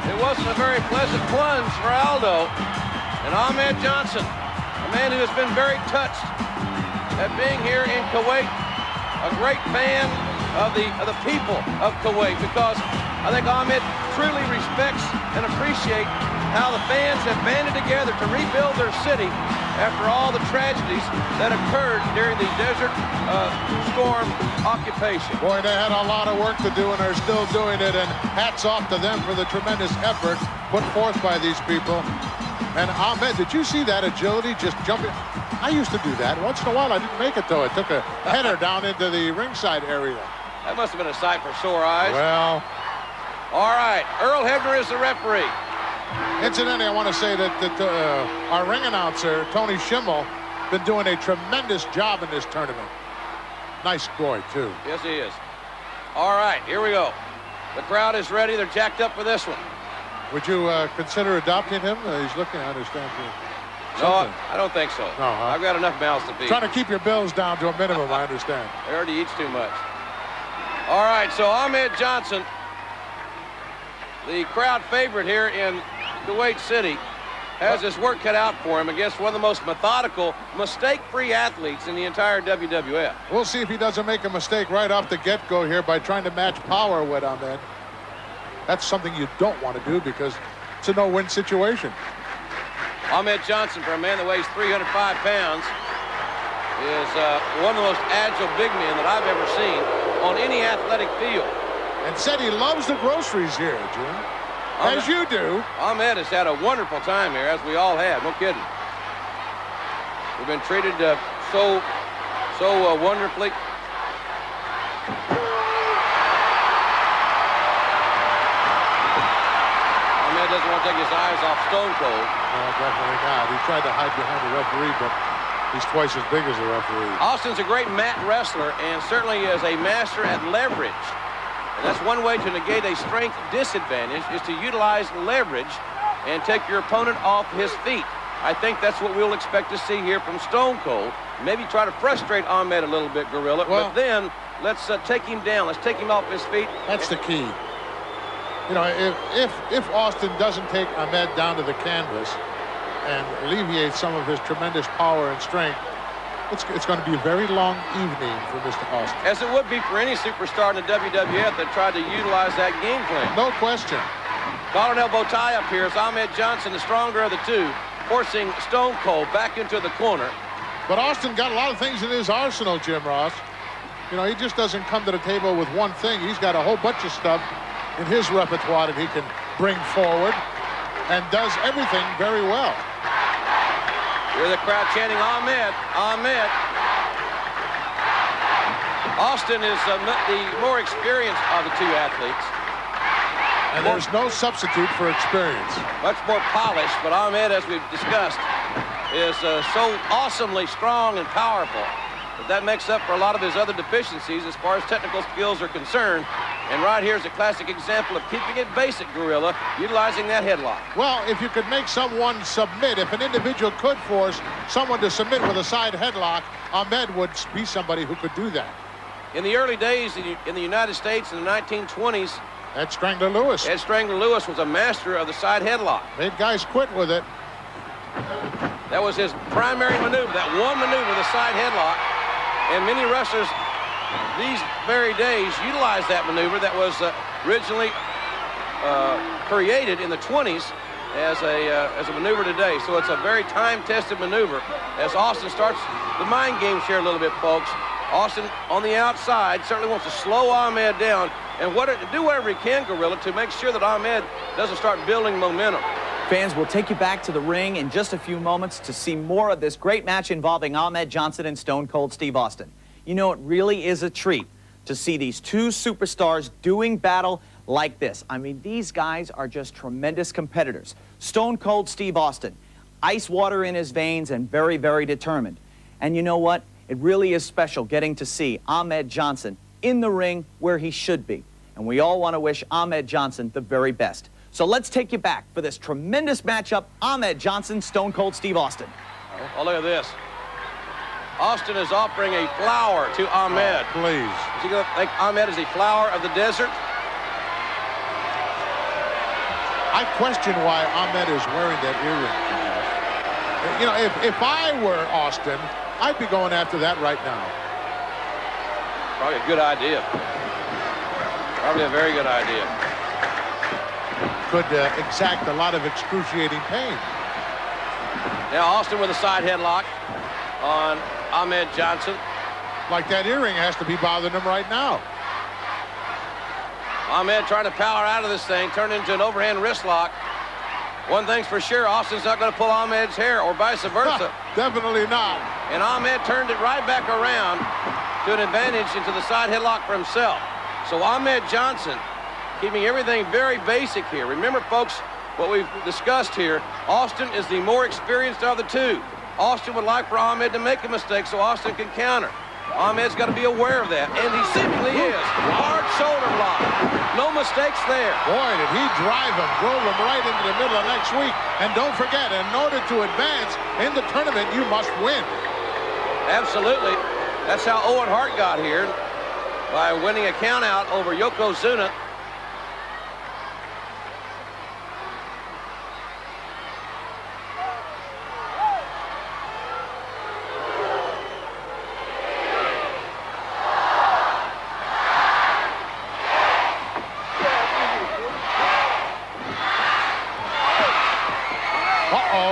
It wasn't a very pleasant plunge for Aldo. And Ahmed Johnson, a man who has been very touched at being here in Kuwait, a great fan of the people of Kuwait, because I think Ahmed truly respects and appreciates how the fans have banded together to rebuild their city after all the tragedies that occurred during the Desert Storm occupation. Boy, they had a lot of work to do, and they're still doing it, and hats off to them for the tremendous effort put forth by these people. And Ahmed, did you see that agility just jumping? I used to do that. Once in a while, I didn't make it, though. It took a header down into the ringside area. That must have been a sight for sore eyes. Well. All right, Earl Hebner is the referee. Incidentally, I want to say that our ring announcer, Tony Schimmel, been doing a tremendous job in this tournament. Nice boy, too. Yes, he is. All right, here we go. The crowd is ready. They're jacked up for this one. Would you consider adopting him? He's looking, I understand. No, I don't think so. No, huh? I've got enough mouths to feed. Trying to keep your bills down to a minimum, I understand. He already eats too much. All right, so Ahmed Johnson, the crowd favorite here in Kuwait City, has his work cut out for him against one of the most methodical, mistake-free athletes in the entire WWF. We'll see if he doesn't make a mistake right off the get-go here by trying to match power with Ahmed. That's something you don't want to do because it's a no-win situation. Ahmed Johnson, for a man that weighs 305 pounds, is one of the most agile big men that I've ever seen on any athletic field. And said he loves the groceries here, Jim. As you do. Ahmed has had a wonderful time here, as we all have. No kidding. We've been treated so wonderfully. Ahmed doesn't want to take his eyes off Stone Cold. No, definitely not. He tried to hide behind the referee, but he's twice as big as the referee. Austin's a great mat wrestler and certainly is a master at leverage. And that's one way to negate a strength disadvantage, is to utilize leverage and take your opponent off his feet. I think that's what we'll expect to see here from Stone Cold. Maybe try to frustrate Ahmed a little bit, Gorilla, but then let's take him down. Let's take him off his feet. That's the key. You know, if Austin doesn't take Ahmed down to the canvas and alleviate some of his tremendous power and strength, it's going to be a very long evening for Mr. Austin. As it would be for any superstar in the WWF that tried to utilize that game plan. No question. Collar and elbow tie up here as Ahmed Johnson, the stronger of the two, forcing Stone Cold back into the corner. But Austin got a lot of things in his arsenal, Jim Ross. You know, he just doesn't come to the table with one thing. He's got a whole bunch of stuff in his repertoire that he can bring forward and does everything very well. Hear the crowd chanting, Ahmed, Ahmed. Austin is the more experienced of the two athletes. And there's no substitute for experience. Much more polished, but Ahmed, as we've discussed, is so awesomely strong and powerful that makes up for a lot of his other deficiencies as far as technical skills are concerned. And right here is a classic example of keeping it basic, Gorilla, utilizing that headlock. Well, if you could make someone submit, if an individual could force someone to submit with a side headlock, Ahmed would be somebody who could do that. In the early days in the United States in the 1920s, Ed Strangler Lewis. Ed Strangler Lewis was a master of the side headlock. Made guys quit with it. That was his primary maneuver, that one maneuver, the side headlock. And many wrestlers these very days utilize that maneuver that was originally created in the 20s as a maneuver today. So it's a very time-tested maneuver as Austin starts the mind games here a little bit, folks. Austin on the outside certainly wants to slow Ahmed down and do whatever he can, Gorilla, to make sure that Ahmed doesn't start building momentum. Fans, will take you back to the ring in just a few moments to see more of this great match involving Ahmed Johnson and Stone Cold Steve Austin. You know, it really is a treat to see these two superstars doing battle like this. I mean, these guys are just tremendous competitors. Stone Cold Steve Austin, ice water in his veins and very, very determined. And you know what? It really is special getting to see Ahmed Johnson in the ring where he should be. And we all want to wish Ahmed Johnson the very best. So let's take you back for this tremendous matchup, Ahmed Johnson, Stone Cold Steve Austin. Oh, look at this. Austin is offering a flower to Ahmed. Oh, please. Is he going to think Ahmed is a flower of the desert? I question why Ahmed is wearing that earring. You know, if I were Austin, I'd be going after that right now. Probably a good idea. Probably a very good idea. Could exact a lot of excruciating pain. Now Austin with a side headlock on Ahmed Johnson. Like that earring has to be bothering him right now. Ahmed trying to power out of this thing, turn into an overhand wrist lock. One thing's for sure, Austin's not going to pull Ahmed's hair or vice versa. Definitely not. And Ahmed turned it right back around to an advantage into the side headlock for himself. So Ahmed Johnson keeping everything very basic here. Remember, folks, what we've discussed here, Austin is the more experienced of the two. Austin would like for Ahmed to make a mistake so Austin can counter. Ahmed's got to be aware of that, and he seemingly is. Hard shoulder block. No mistakes there. Boy, did he drive him, drove him right into the middle of next week. And don't forget, in order to advance in the tournament, you must win. Absolutely. That's how Owen Hart got here, by winning a countout over Yokozuna.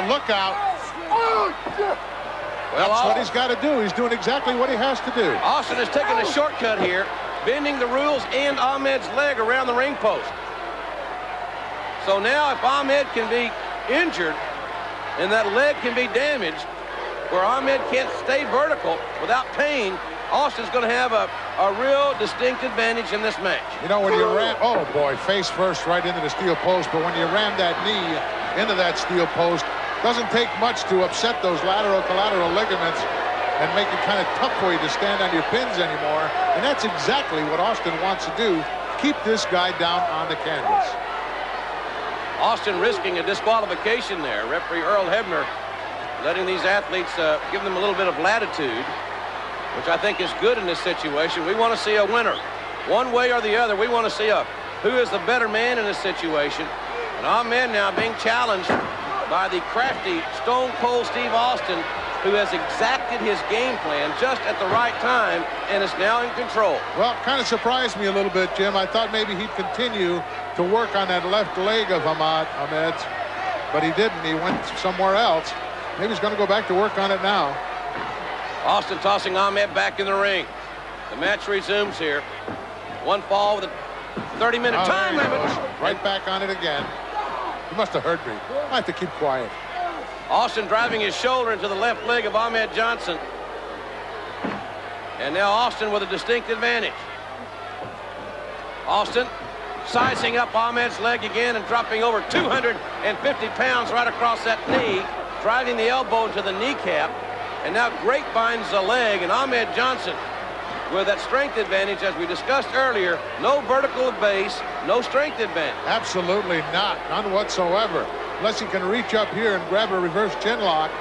Look out. Well, that's what he's got to do. He's doing exactly what he has to do. Austin is taking a shortcut here, bending the rules and Ahmed's leg around the ring post. So now if Ahmed can be injured and that leg can be damaged, where Ahmed can't stay vertical without pain, Austin's going to have a real distinct advantage in this match. You know, when you ram, oh boy, face first right into the steel post, but when you ram that knee into that steel post, doesn't take much to upset those lateral collateral ligaments and make it kind of tough for you to stand on your pins anymore. And that's exactly what Austin wants to do, keep this guy down on the canvas. Austin risking a disqualification there. Referee Earl Hebner letting these athletes, give them a little bit of latitude, which I think is good in this situation. We want to see a winner. One way or the other, we want to see who is the better man in this situation. And Ahmed now being challenged by the crafty Stone Cold Steve Austin, who has exacted his game plan just at the right time and is now in control. Well, kind of surprised me a little bit, Jim. I thought maybe he'd continue to work on that left leg of Ahmed's, but he didn't. He went somewhere else. Maybe he's going to go back to work on it now. Austin tossing Ahmed back in the ring. The match resumes here. One fall with a 30-minute time limit. Right back on it again. He must have heard me. I have to keep quiet. Austin driving his shoulder into the left leg of Ahmed Johnson. And now Austin with a distinct advantage. Austin sizing up Ahmed's leg again and dropping over 250 pounds right across that knee, driving the elbow into the kneecap. And now grapevines the leg, and Ahmed Johnson with that strength advantage, as we discussed earlier. No vertical base, no strength advantage. Absolutely not, none whatsoever. Unless he can reach up here and grab a reverse chin lock,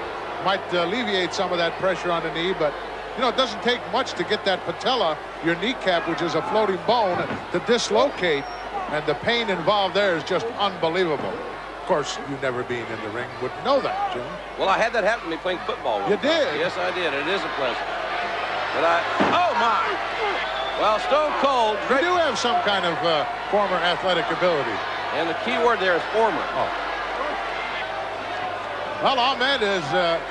might alleviate some of that pressure on the knee. But you know, it doesn't take much to get that patella, your kneecap, which is a floating bone, to dislocate, and the pain involved there is just unbelievable. Of course, you never being in the ring wouldn't know that, Jim. Well, I had that happen to me playing football. You did? Yes, I did. It is a pleasure. But oh my! Well, Stone Cold. You do have some kind of former athletic ability. And the key word there is former. Oh. Well, Ahmed is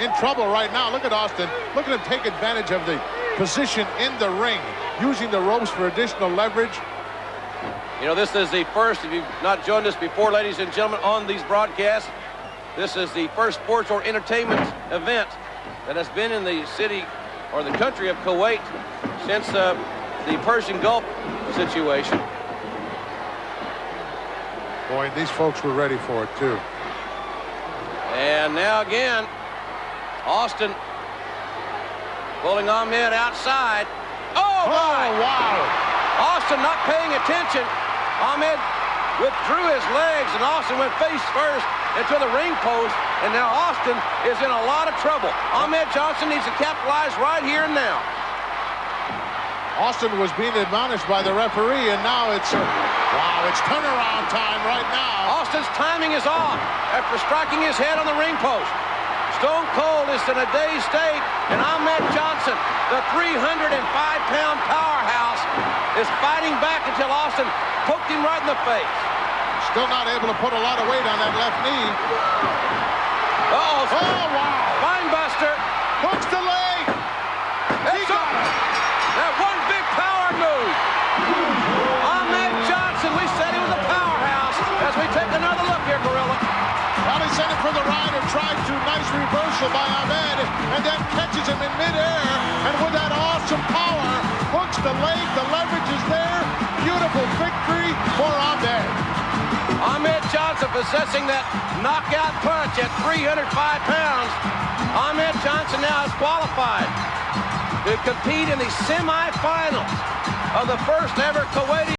in trouble right now. Look at Austin. Look at him take advantage of the position in the ring, using the ropes for additional leverage. You know, this is the first, if you've not joined us before, ladies and gentlemen, on these broadcasts, this is the first sports or entertainment event that has been in the city or the country of Kuwait since the Persian Gulf situation. Boy, these folks were ready for it, too. And now again, Austin pulling Ahmed outside. Oh, my! Wow! Austin not paying attention. Ahmed withdrew his legs, and Austin went face first into the ring post, and now Austin is in a lot of trouble. Ahmed Johnson needs to capitalize right here and now. Austin was being admonished by the referee, and now it's Wow, it's turnaround time right now. Austin's timing is off after striking his head on the ring post. Stone Cold is in a dazed state, and Ahmed Johnson, the 305-pound powerhouse, is fighting back until Austin poked him right in the face. Still not able to put a lot of weight on that left knee. Uh-oh. Oh, wow. Spine buster. Hooks the leg. He got it. That one big power move. Ahmed Johnson, we said he was a powerhouse. As we take another look here, Gorilla. Well, he sent it for the rider, tried to. Nice reversal by Ahmed, and then catches him in midair. And with that awesome power, hooks the leg. The leverage is there. Beautiful victory for Ahmed. Ahmed Johnson possessing that knockout punch at 305 pounds. Ahmed Johnson now is qualified to compete in the semifinals of the first ever Kuwaiti